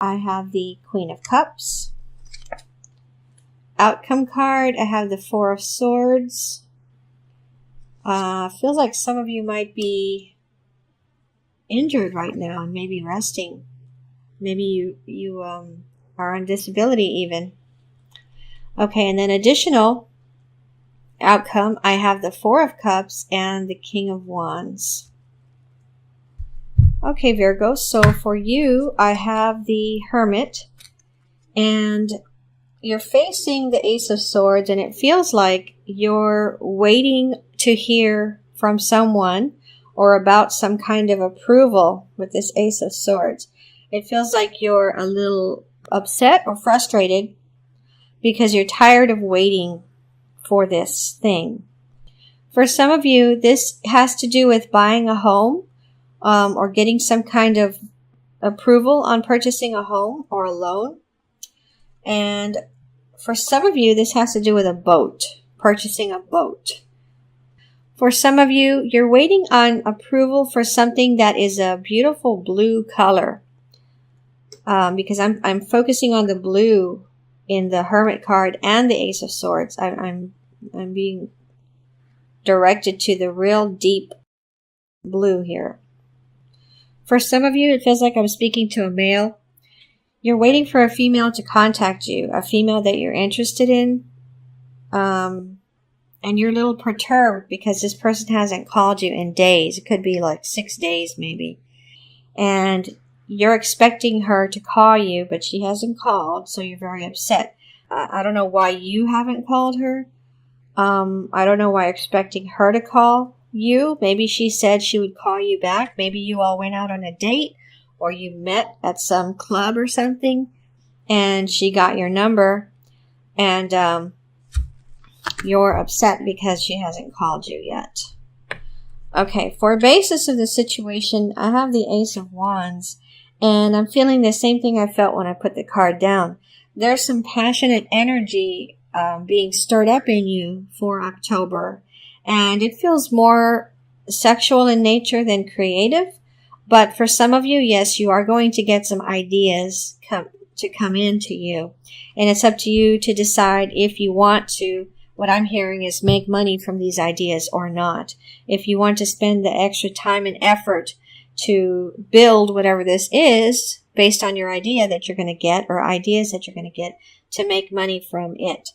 I have the Queen of Cups. Outcome card, I have the Four of Swords. Feels like some of you might be injured right now and maybe resting. Maybe you are on disability even. Okay, and then additional outcome, I have the Four of Cups and the King of Wands. Okay, Virgo, so for you, I have the Hermit, and you're facing the Ace of Swords, and it feels like you're waiting to hear from someone or about some kind of approval with this Ace of Swords. It feels like you're a little upset or frustrated because you're tired of waiting for this thing. For some of you, this has to do with buying a home or getting some kind of approval on purchasing a home or a loan. And for some of you, this has to do with a boat, purchasing a boat. For some of you, you're waiting on approval for something that is a beautiful blue color. Because I'm focusing on the blue in the Hermit card and the Ace of Swords. I'm being directed to the real deep blue here. For some of you, it feels like I'm speaking to a male. You're waiting for a female to contact you, a female that you're interested in. And you're a little perturbed because this person hasn't called you in days. It could be like 6 days maybe. And you're expecting her to call you, but she hasn't called, so you're very upset. I don't know why you haven't called her. I don't know why you're expecting her to call you. Maybe she said she would call you back. Maybe you all went out on a date or you met at some club or something and she got your number and you're upset because she hasn't called you yet. Okay, for a basis of the situation, I have the Ace of Wands, and I'm feeling the same thing I felt when I put the card down. There's some passionate energy being stirred up in you for October, and it feels more sexual in nature than creative. But for some of you, yes, you are going to get some ideas come into you, and it's up to you to decide if you want to. What I'm hearing is make money from these ideas or not. If you want to spend the extra time and effort to build whatever this is based on your idea that you're going to get or ideas that you're going to get to make money from it.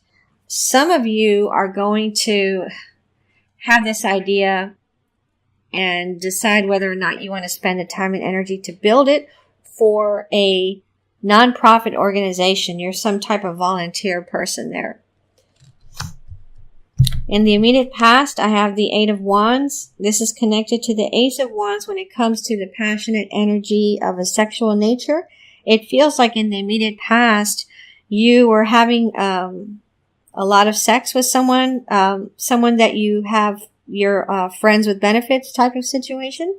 Some of you are going to have this idea and decide whether or not you want to spend the time and energy to build it for a nonprofit organization. You're some type of volunteer person there. In the immediate past, I have the Eight of Wands. This is connected to the Ace of Wands when it comes to the passionate energy of a sexual nature. It feels like in the immediate past, you were having a lot of sex with someone that you have your friends with benefits type of situation.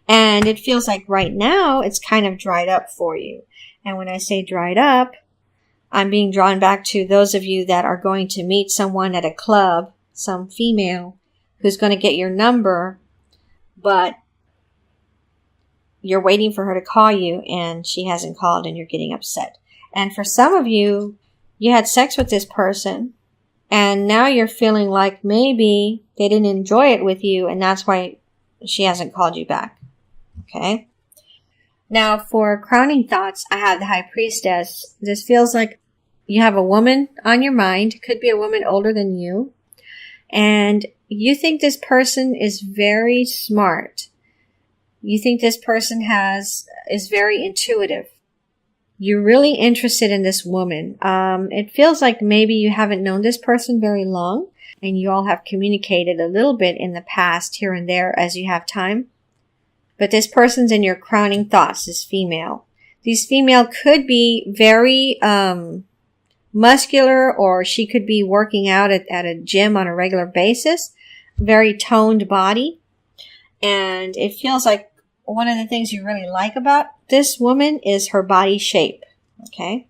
And it feels like right now, it's kind of dried up for you. And when I say dried up, I'm being drawn back to those of you that are going to meet someone at a club, some female who's going to get your number, but you're waiting for her to call you and she hasn't called and you're getting upset. And for some of you, you had sex with this person and now you're feeling like maybe they didn't enjoy it with you and that's why she hasn't called you back. Okay? Now for crowning thoughts, I have the High Priestess. This feels like you have a woman on your mind. It could be a woman older than you. And you think this person is very smart. You think this person is very intuitive. You're really interested in this woman. It feels like maybe you haven't known this person very long and you all have communicated a little bit in the past here and there as you have time. But this person's in your crowning thoughts, this female. These female could be very muscular, or she could be working out at a gym on a regular basis. Very toned body. And it feels like one of the things you really like about this woman is her body shape. Okay.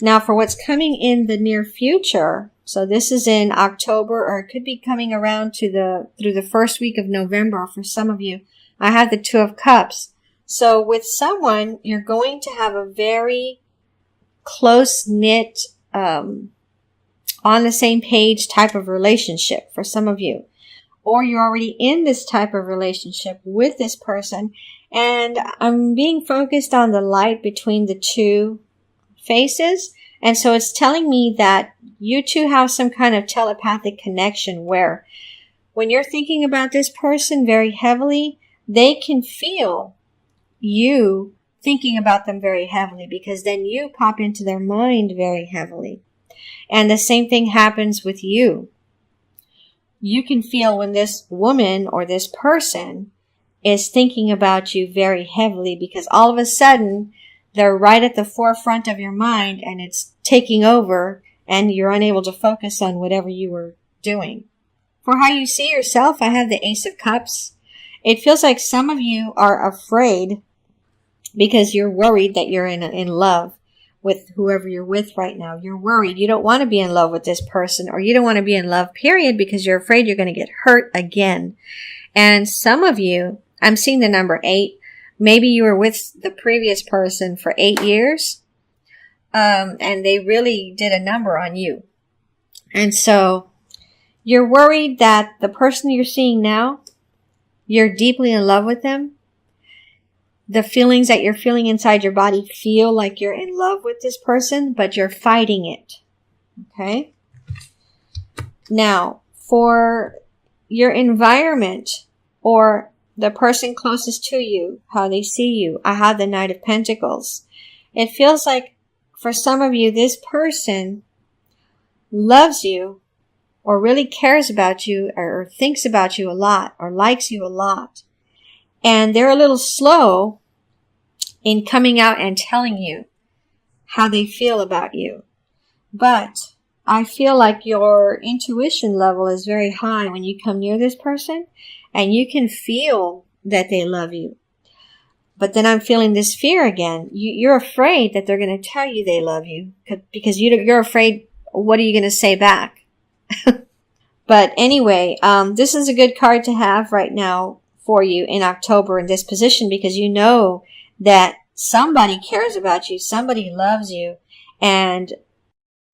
Now for what's coming in the near future. So this is in October, or it could be coming around through the first week of November for some of you. I have the Two of Cups. So with someone, you're going to have a very close-knit, on the same page type of relationship for some of you. Or you're already in this type of relationship with this person. And I'm being focused on the light between the two faces. And so it's telling me that you two have some kind of telepathic connection where when you're thinking about this person very heavily, they can feel you thinking about them very heavily, because then you pop into their mind very heavily. And the same thing happens with you. You can feel when this woman or this person is thinking about you very heavily, because all of a sudden they're right at the forefront of your mind and it's taking over and you're unable to focus on whatever you were doing. For how you see yourself, I have the Ace of Cups. It feels like some of you are afraid because you're worried that you're in love with whoever you're with right now. You're worried. You don't want to be in love with this person, or you don't want to be in love, period, because you're afraid you're going to get hurt again. And some of you, I'm seeing the number 8. Maybe you were with the previous person for 8 years, and they really did a number on you. And so you're worried that the person you're seeing now, you're deeply in love with them. The feelings that you're feeling inside your body feel like you're in love with this person, but you're fighting it. Okay? Now, for your environment or the person closest to you, how they see you, I have the Knight of Pentacles. It feels like for some of you, this person loves you or really cares about you or thinks about you a lot or likes you a lot. And they're a little slow in coming out and telling you how they feel about you. But I feel like your intuition level is very high when you come near this person, and you can feel that they love you. But then I'm feeling this fear again. You're afraid that they're going to tell you they love you because you're afraid, what are you going to say back? But anyway, this is a good card to have right now for you in October in this position, because you know that somebody cares about you, somebody loves you, and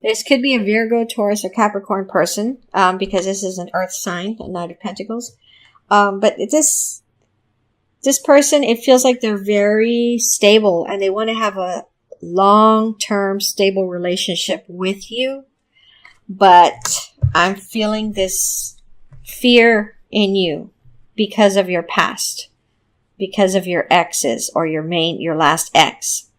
this could be a Virgo, Taurus, or Capricorn person, because this is an earth sign, a Knight of Pentacles. But this person, it feels like they're very stable and they want to have a long-term stable relationship with you. But I'm feeling this fear in you because of your past, because of your exes or your last ex.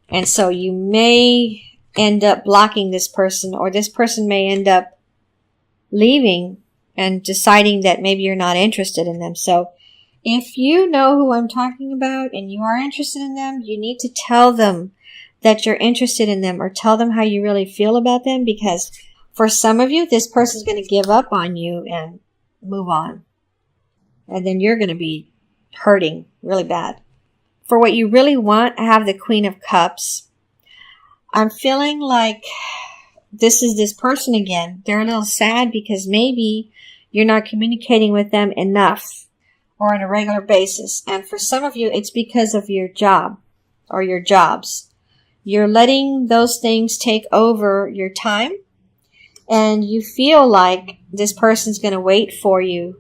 And so you may end up blocking this person, or this person may end up leaving and deciding that maybe you're not interested in them. So if you know who I'm talking about and you are interested in them, you need to tell them that you're interested in them, or tell them how you really feel about them, because for some of you, this person's going to give up on you and move on. And then you're going to be hurting really bad. For what you really want, I have the Queen of Cups. I'm feeling like this is this person again. They're a little sad because maybe you're not communicating with them enough or on a regular basis. And for some of you, it's because of your job or your jobs. You're letting those things take over your time, and you feel like this person's going to wait for you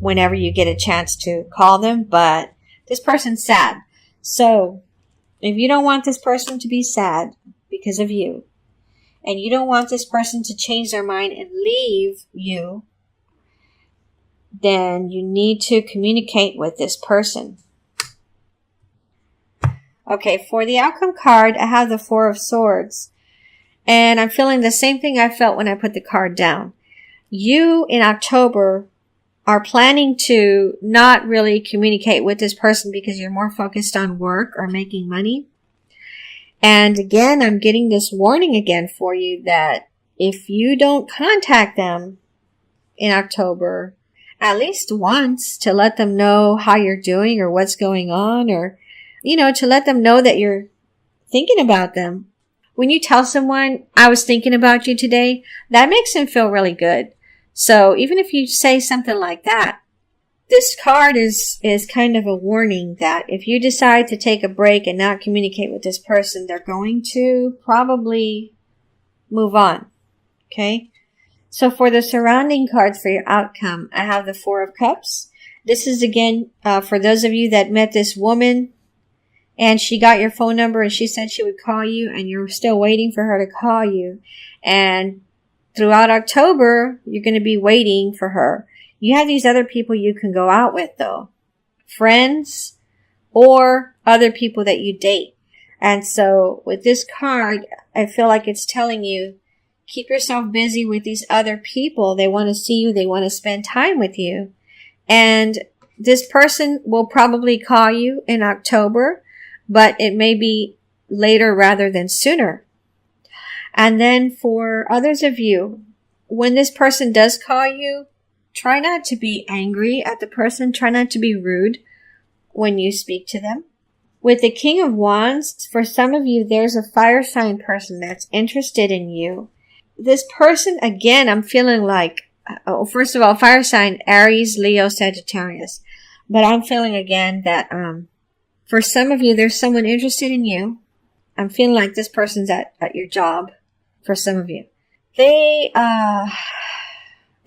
whenever you get a chance to call them, but this person's sad. So if you don't want this person to be sad because of you, and you don't want this person to change their mind and leave you, then you need to communicate with this person. Okay, for the outcome card, I have the Four of Swords. And I'm feeling the same thing I felt when I put the card down. You, in October, are planning to not really communicate with this person because you're more focused on work or making money. And again, I'm getting this warning again for you that if you don't contact them in October at least once to let them know how you're doing or what's going on, or, to let them know that you're thinking about them. When you tell someone, I was thinking about you today, that makes them feel really good. So even if you say something like that, This card is kind of a warning that if you decide to take a break and not communicate with this person, they're going to probably move on. Okay? So for the surrounding cards for your outcome, I have the Four of Cups. This is again for those of you that met this woman and she got your phone number and she said she would call you and you're still waiting for her to call you. And throughout October, you're going to be waiting for her. You have these other people you can go out with though. Friends or other people that you date. And so with this card, I feel like it's telling you, keep yourself busy with these other people. They want to see you. They want to spend time with you. And this person will probably call you in October, but it may be later rather than sooner. And then for others of you, when this person does call you, try not to be angry at the person. Try not to be rude when you speak to them. With the King of Wands, for some of you, there's a fire sign person that's interested in you. This person, again, I'm feeling like, first of all, fire sign, Aries, Leo, Sagittarius. But I'm feeling again that for some of you, there's someone interested in you. I'm feeling like this person's at your job for some of you. They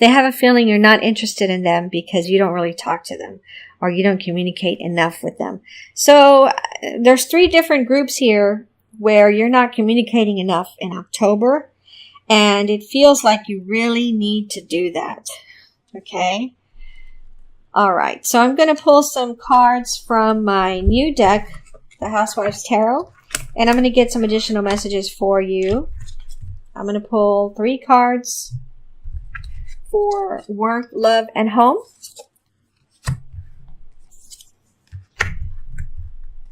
have a feeling you're not interested in them because you don't really talk to them or you don't communicate enough with them. So there's 3 different groups here where you're not communicating enough in October. And it feels like you really need to do that. Okay? All right. So I'm going to pull some cards from my new deck, the Housewife's Tarot. And I'm going to get some additional messages for you. I'm going to pull 3 cards for work, love, and home.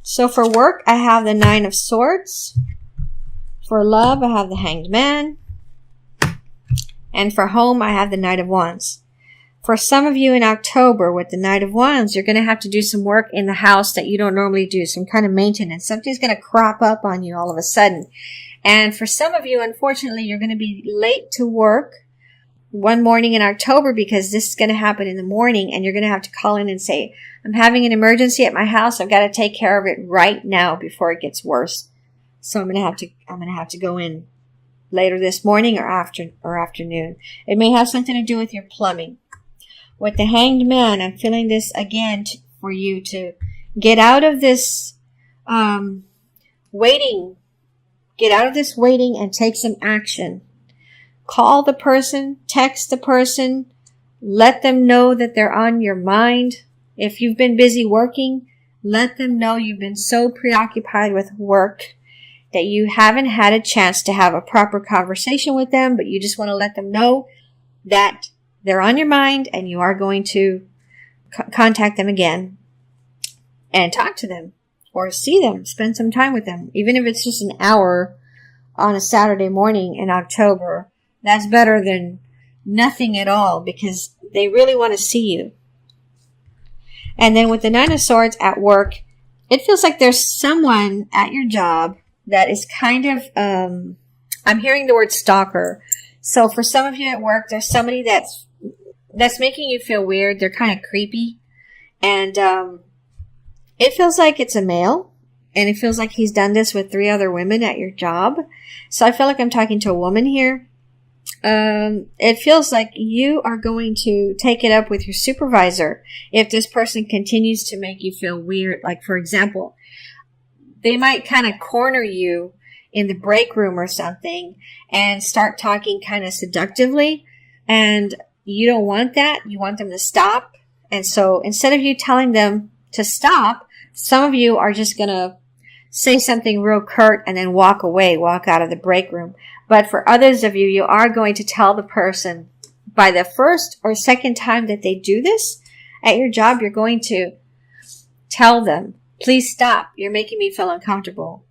So for work, I have the 9 of Swords. For love, I have the Hanged Man. And for home, I have the Knight of Wands. For some of you in October with the Knight of Wands, you're going to have to do some work in the house that you don't normally do, some kind of maintenance. Something's going to crop up on you all of a sudden. And for some of you, unfortunately, you're going to be late to work one morning in October because this is going to happen in the morning and you're going to have to call in and say, I'm having an emergency at my house. I've got to take care of it right now before it gets worse. So I'm going to have to go in later this morning or afternoon. It may have something to do with your plumbing. With the Hanged Man, I'm feeling this again for you to get out of this waiting. Get out of this waiting and take some action. Call the person, text the person, let them know that they're on your mind. If you've been busy working, let them know you've been so preoccupied with work that you haven't had a chance to have a proper conversation with them, but you just want to let them know that they're on your mind and you are going to contact them again and talk to them or see them, spend some time with them. Even if it's just an hour on a Saturday morning in October, that's better than nothing at all because they really want to see you. And then with the 9 of Swords at work, it feels like there's someone at your job that is kind of, I'm hearing the word stalker. So for some of you at work, there's somebody that's making you feel weird. They're kind of creepy. And it feels like it's a male. And it feels like he's done this with 3 other women at your job. So I feel like I'm talking to a woman here. It feels like you are going to take it up with your supervisor if this person continues to make you feel weird. Like, for example, they might kind of corner you in the break room or something and start talking kind of seductively. And you don't want that. You want them to stop. And so instead of you telling them to stop, some of you are just going to say something real curt and then walk away, walk out of the break room. But for others of you, you are going to tell the person by the first or second time that they do this at your job, you're going to tell them, please stop. You're making me feel uncomfortable.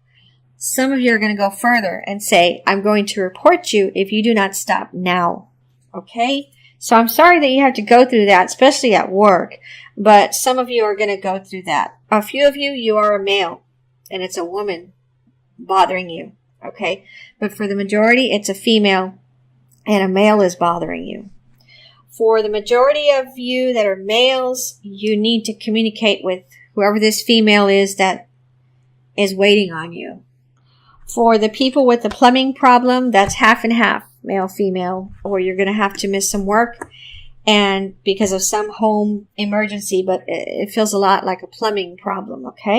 Some of you are going to go further and say, I'm going to report you if you do not stop now. Okay? So I'm sorry that you have to go through that, especially at work. But some of you are going to go through that. A few of you, you are a male. And it's a woman bothering you. Okay? But for the majority, it's a female. And a male is bothering you. For the majority of you that are males, you need to communicate with whoever this female is that is waiting on you. For the people with the plumbing problem, that's half and half, male, female, or you're going to have to miss some work and because of some home emergency, but it feels a lot like a plumbing problem, okay?